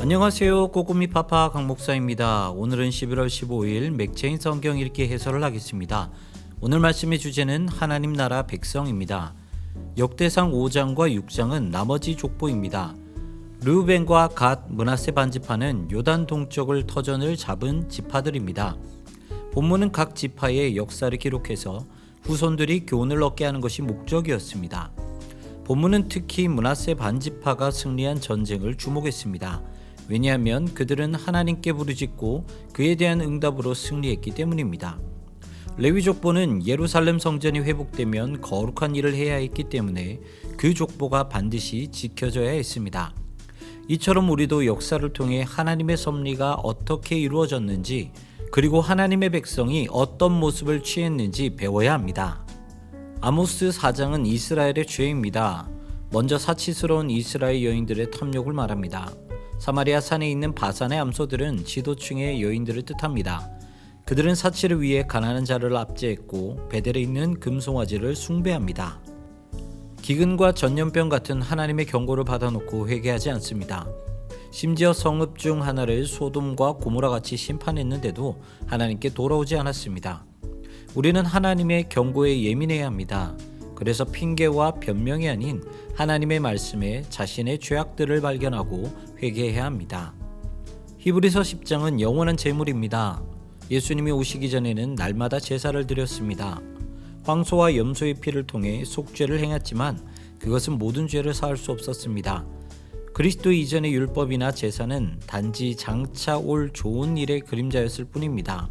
안녕하세요. 꼬꼬미 파파 강 목사입니다. 오늘은 11월 15일 맥체인 성경 읽기 해설을 하겠습니다. 오늘 말씀의 주제는 하나님 나라 백성입니다. 역대상 5장과 6장은 나머지 족보입니다. 르우벤과 갓, 므낫세 반지파는 요단 동쪽을 터전을 잡은 지파들입니다. 본문은 각 지파의 역사를 기록해서 후손들이 교훈을 얻게 하는 것이 목적이었습니다. 본문은 특히 므낫세 반지파가 승리한 전쟁을 주목했습니다. 왜냐하면 그들은 하나님께 부르짖고 그에 대한 응답으로 승리했기 때문입니다. 레위 족보는 예루살렘 성전이 회복되면 거룩한 일을 해야 했기 때문에 그 족보가 반드시 지켜져야 했습니다. 이처럼 우리도 역사를 통해 하나님의 섭리가 어떻게 이루어졌는지 그리고 하나님의 백성이 어떤 모습을 취했는지 배워야 합니다. 아모스 4장은 이스라엘의 죄입니다. 먼저 사치스러운 이스라엘 여인들의 탐욕을 말합니다. 사마리아 산에 있는 바산의 암소들은 지도층의 여인들을 뜻합니다. 그들은 사치를 위해 가난한 자를 압제했고 베델에 있는 금송아지를 숭배합니다. 기근과 전염병 같은 하나님의 경고를 받아놓고 회개하지 않습니다. 심지어 성읍 중 하나를 소돔과 고모라 같이 심판했는데도 하나님께 돌아오지 않았습니다. 우리는 하나님의 경고에 예민해야 합니다. 그래서 핑계와 변명이 아닌 하나님의 말씀에 자신의 죄악들을 발견하고 회개해야 합니다. 히브리서 10장은 영원한 제물입니다. 예수님이 오시기 전에는 날마다 제사를 드렸습니다. 황소와 염소의 피를 통해 속죄를 행했지만 그것은 모든 죄를 사할 수 없었습니다. 그리스도 이전의 율법이나 제사는 단지 장차 올 좋은 일의 그림자였을 뿐입니다.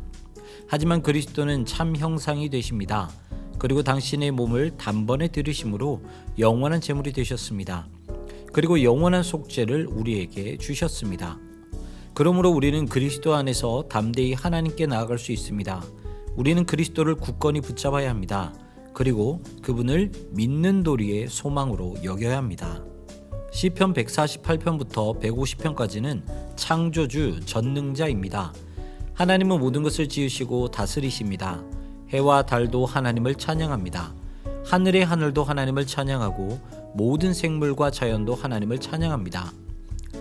하지만 그리스도는 참 형상이 되십니다. 그리고 당신의 몸을 단번에 들이심으로 영원한 제물이 되셨습니다. 그리고 영원한 속죄를 우리에게 주셨습니다. 그러므로 우리는 그리스도 안에서 담대히 하나님께 나아갈 수 있습니다. 우리는 그리스도를 굳건히 붙잡아야 합니다. 그리고 그분을 믿는 도리의 소망으로 여겨야 합니다. 시편 148편부터 150편까지는 창조주 전능자입니다. 하나님은 모든 것을 지으시고 다스리십니다. 해와 달도 하나님을 찬양합니다. 하늘의 하늘도 하나님을 찬양하고 모든 생물과 자연도 하나님을 찬양합니다.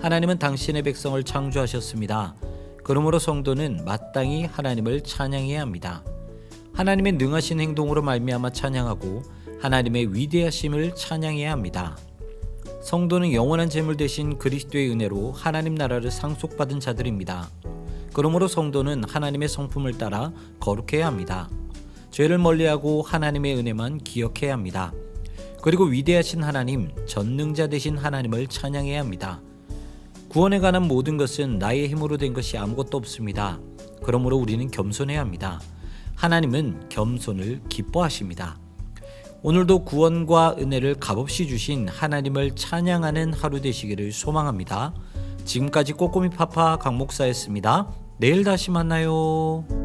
하나님은 당신의 백성을 창조하셨습니다. 그러므로 성도는 마땅히 하나님을 찬양해야 합니다. 하나님의 능하신 행동으로 말미암아 찬양하고 하나님의 위대하심을 찬양해야 합니다. 성도는 영원한 제물 대신 그리스도의 은혜로 하나님 나라를 상속받은 자들입니다. 그러므로 성도는 하나님의 성품을 따라 거룩해야 합니다. 죄를 멀리하고 하나님의 은혜만 기억해야 합니다. 그리고 위대하신 하나님, 전능자 되신 하나님을 찬양해야 합니다. 구원에 관한 모든 것은 나의 힘으로 된 것이 아무것도 없습니다. 그러므로 우리는 겸손해야 합니다. 하나님은 겸손을 기뻐하십니다. 오늘도 구원과 은혜를 값없이 주신 하나님을 찬양하는 하루 되시기를 소망합니다. 지금까지 꼬꼬미 파파 강 목사였습니다. 내일 다시 만나요.